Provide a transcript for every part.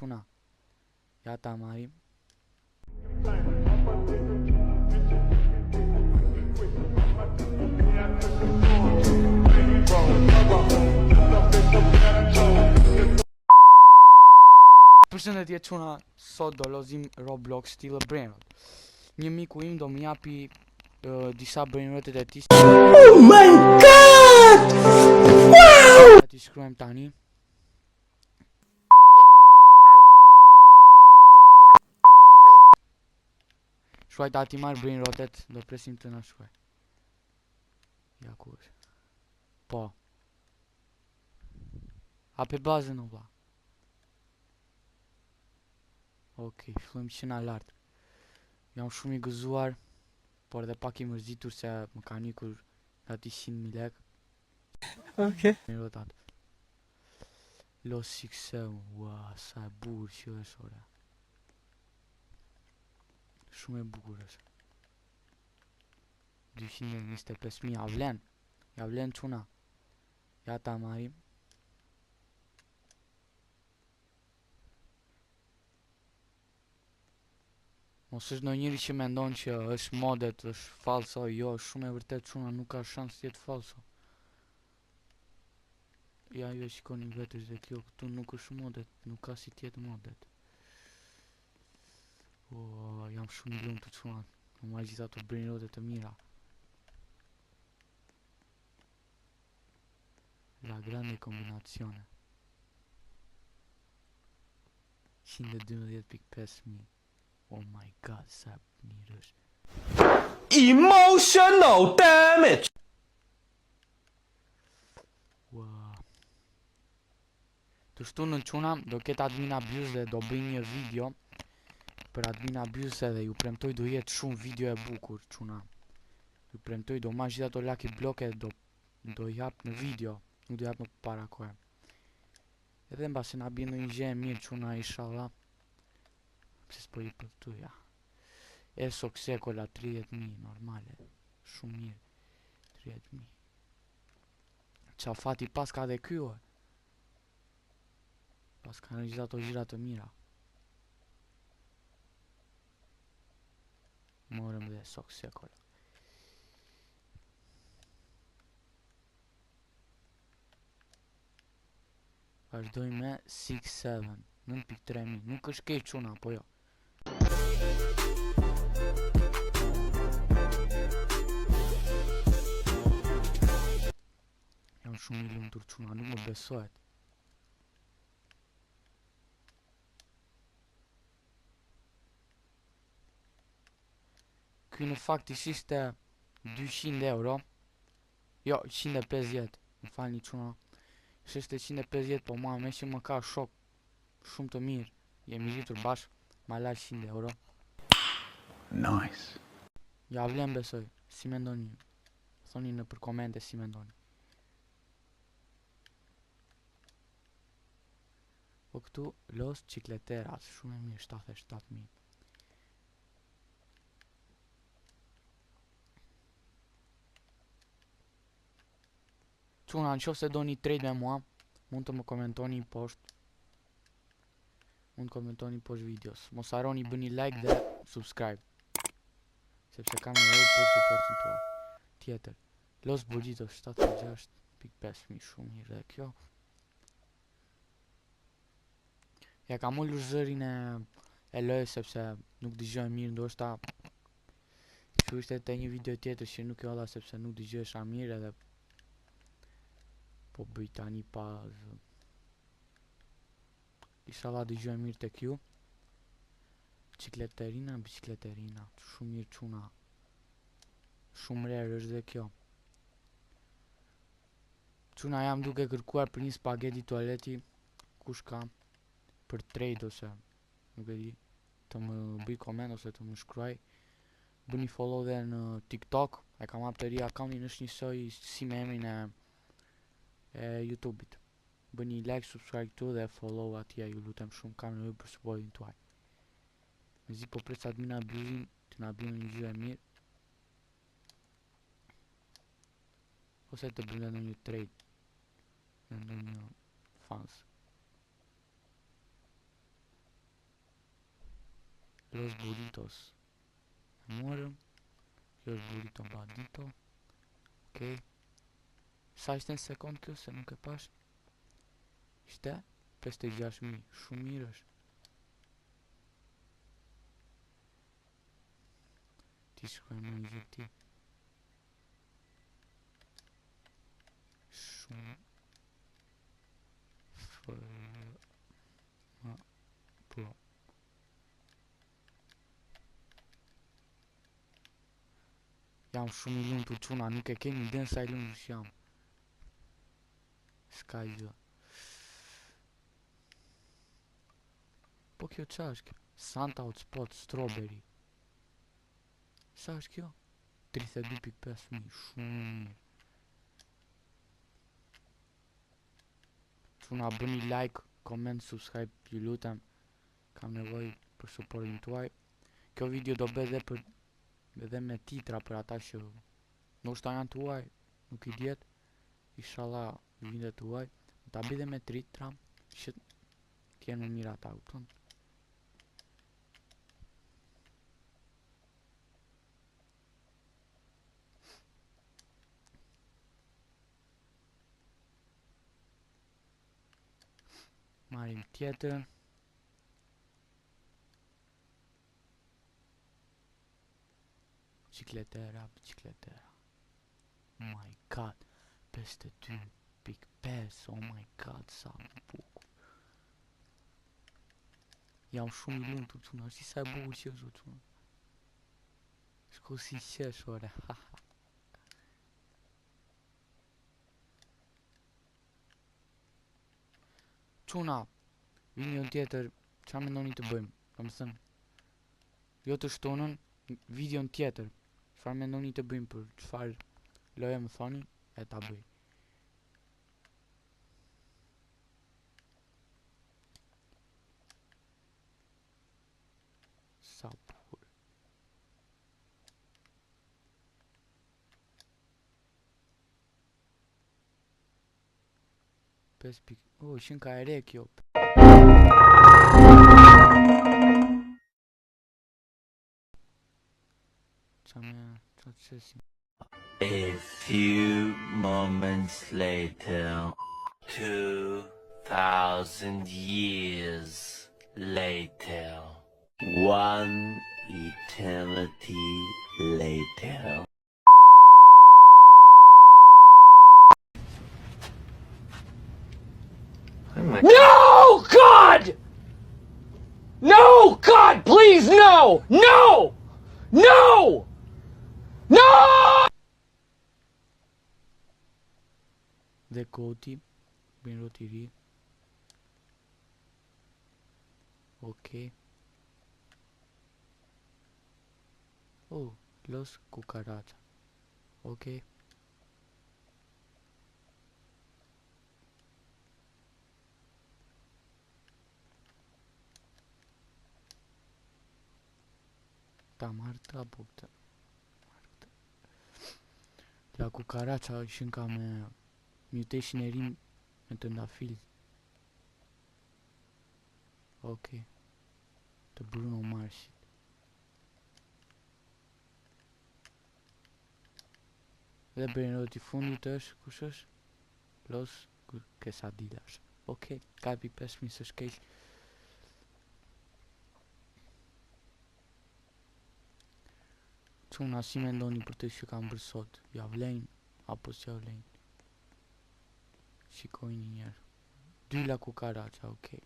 Puna. Ja ta marim. Përshëndetje çuna, sot do lozim Roblox stile brainrot. Një miku im do më japi disa brainrotet e tij. Oh my god! Wow! Ti shkruajmë tani. Shkruaj ta ti marr brainrotet, do presim të na shkruaj. Ja ku është. Po. Hape bazën o vlla. Okej, fillojmë që na lart. Jam shumë i gëzuar, por edhe pak i mërzitur se më ka nikur gati 100.000 lek. Okay. Rotat. Los Sixeu, ua, sa e bukur që është ora. Shumë e bukur është. 225.000 ja vlen çuna. Ja ta marim. Mos është ndonjëri që mendon që është modet, është falso, jo, shumë e vërtet çuna, nuk ka shans të jetë falso. Ja ju e shikoni vetës dhe kjo këtu nuk është modet, nuk ka si tjetë modet. O, jam shumë i lumtur çuna, më marr gjitha ato brainrotet të mira. La grande combinazione. 112.500. Oh my god, sa mirë është. Emotional damage. Wow. Të shtunën çuna do ketë admin abuse dhe do bëj një video për admin abuse edhe ju premtoj do jetë shumë video e bukur çuna. Ju premtoj do marr gjithë ato lucky bloke do jap në video, nuk do jap më para kohë. Edhe mbasi na bën një gjë e mirë çuna inshallah. Pse s'po i përtu ja. E soksekola 30.000 normale. Shumë mirë. 30.000. Qa fati pas ka dhe kjo. Pas ka në gjitha ato gjira të mira. Morëm dhe soksekola. Vazhdoj me 6-7 9.3.000. Nuk është keq çuna, po jo. Jam shumë i lumtur çuna, nuk më besohet. Ky në fakt ishte 200 euro. Jo, 150. Më falni çuna. Ishte 150, po mua me që më ka shok shumë të mirë. Jemi rritur bashkë, ma la 100 euro. Nice. Ja vlen besoj, si mendoni? Thoni në për komente si mendoni. Po këtu Los Chicleteras, shumë e mirë, 77.000. Çuna, në qoftë se doni trade me mua, mund të më komentoni poshtë. Mund të komentoni poshtë videos. Mos harroni bëni like dhe subscribe. Sepse kam nevojë për supportin tuaj. Tjetër, Los Bollitos 76.500, shumë mirë dhe kjo. Ja kam ullur zërin e lojës sepse nuk dëgjoj mirë, ndoshta që ishte te një video tjetër që nuk e olla sepse nuk dëgjohesha mirë edhe po bëj tani pas. Inshallah dëgjoj mirë tek ju. Bicikleterina, shumë mirë çuna. Shumë rerë është dhe kjo. Çuna, jam duke kërkuar për një spaghetti tualeti. Kush ka për trade ose nuk e di, të më bëj koment ose të më shkruaj. Bëni follow dhe në TikTok. E kam hap të ri accountin, është njësoj si me emrin e YouTube-it. Bëni like, subscribe këtu dhe follow atje, ju lutem shumë, kam nevojë për supportin tuaj. Mezi po pres admin abuse-in të na bëjnë një gjë e mirë. Ose të bëjnë në një trade. Në një fans. Los burritos. E morëm. Kjo është burrito bandito. Okej. Sa ishte në sekund kjo se nuk e pash? Ishte 56.000. Shumë mirë është. Ti shkojmë në një ti. Shumë. Po. Jam shumë i lumtur çuna, nuk e kemi idén sa i lumtur që jam. S'ka gjë. Po kjo qa është kjo? Santa Hotspot Strawberry. Sa është kjo? 32.5.000, shumë mirë. Çuna bëni like, comment, subscribe, ju lutem. Kam nevojë për supportin tuaj. Kjo video do bëhet edhe me titra për ata që ndoshta janë tuaj, nuk i diet. Inshallah vinë tuaj. Ta bëj edhe me titra që t'jenë më mirë ata, kupton? Marim tjetër. Bicicletera. Oh my god. 52.5. Oh my god, sa më bukur. Jam shumë i lumtur çuna, si sa e bukur që është çuna. Shko si qesh ore. Çuna, video tjetër, çfarë mendoni të bëjmë? Domethënë, jo të shtonën, video tjetër. Çfarë mendoni të bëjmë për çfarë loje më thoni e ta bëj. Sa bukur. Oh, ishin ka ere kjo. A few moments later, 2,000 years later, one eternity later. No, God! No, God, please, no! No! No! No! Dhe koti, bën rotiri. Okej. Oh, los cucaracha. Okej. Ta marrë ta bukte. La cucaracha ishin ka me mutation e rim me të ndafil. Okej. Të Bruno Marsit. Dhe bërënërët i fundit është, kush është? Los Quesadillas. Okej, kapi 5.000 së shkejsh. Çuna, si mendoni për të që kam bërë sot? Ja vlejnë, apo s'ja vlejnë? Shikojnë një njerë. 2 la cucaracha, okej.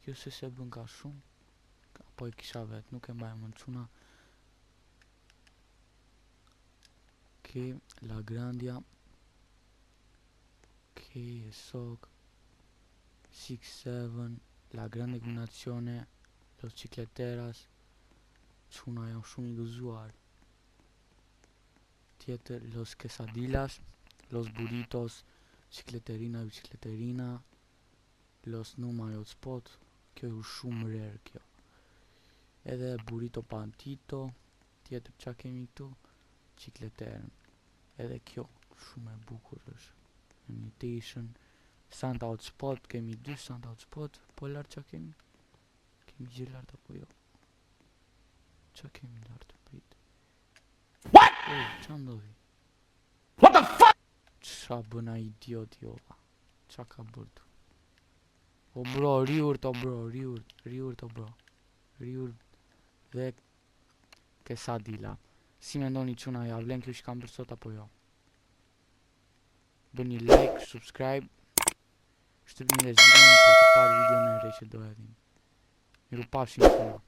Kjo se bën ka shumë. Apo e kisha vetë, nuk e mbaj më në çuna. Okej, la grandia. Okej, sok. 6-7. La grande combinazione. Los cicleteras. Çuna, jam shumë i gëzuar. Tjetër, los quesadillas, los burritos, bicicleterina, los Numa Hotspot, kjo është shumë rare kjo. Edhe burrito pantito, tjetër qa kemi këtu, bicicleterën. Edhe kjo shumë e bukur është. Imitation, Santa Hotspot, kemi 2 Santa Hotspot, po lartë qa kemi? Kemi gjë lartë apo jo? Qa kemi lartë prit? What? Qa ndodhi? What the fuck? Qa bëna idiot jova? Qa ka bërtu? O bro, riurt o bro, riurt o bro. Riurt dhe kesa dila. Si me ndoni quna, ja vlen kjo që kam për sot apo jo? Bëni like, subscribe. Shtypni dhe zhvilën për të parë video në re që do edhim. Miru pafshim quna.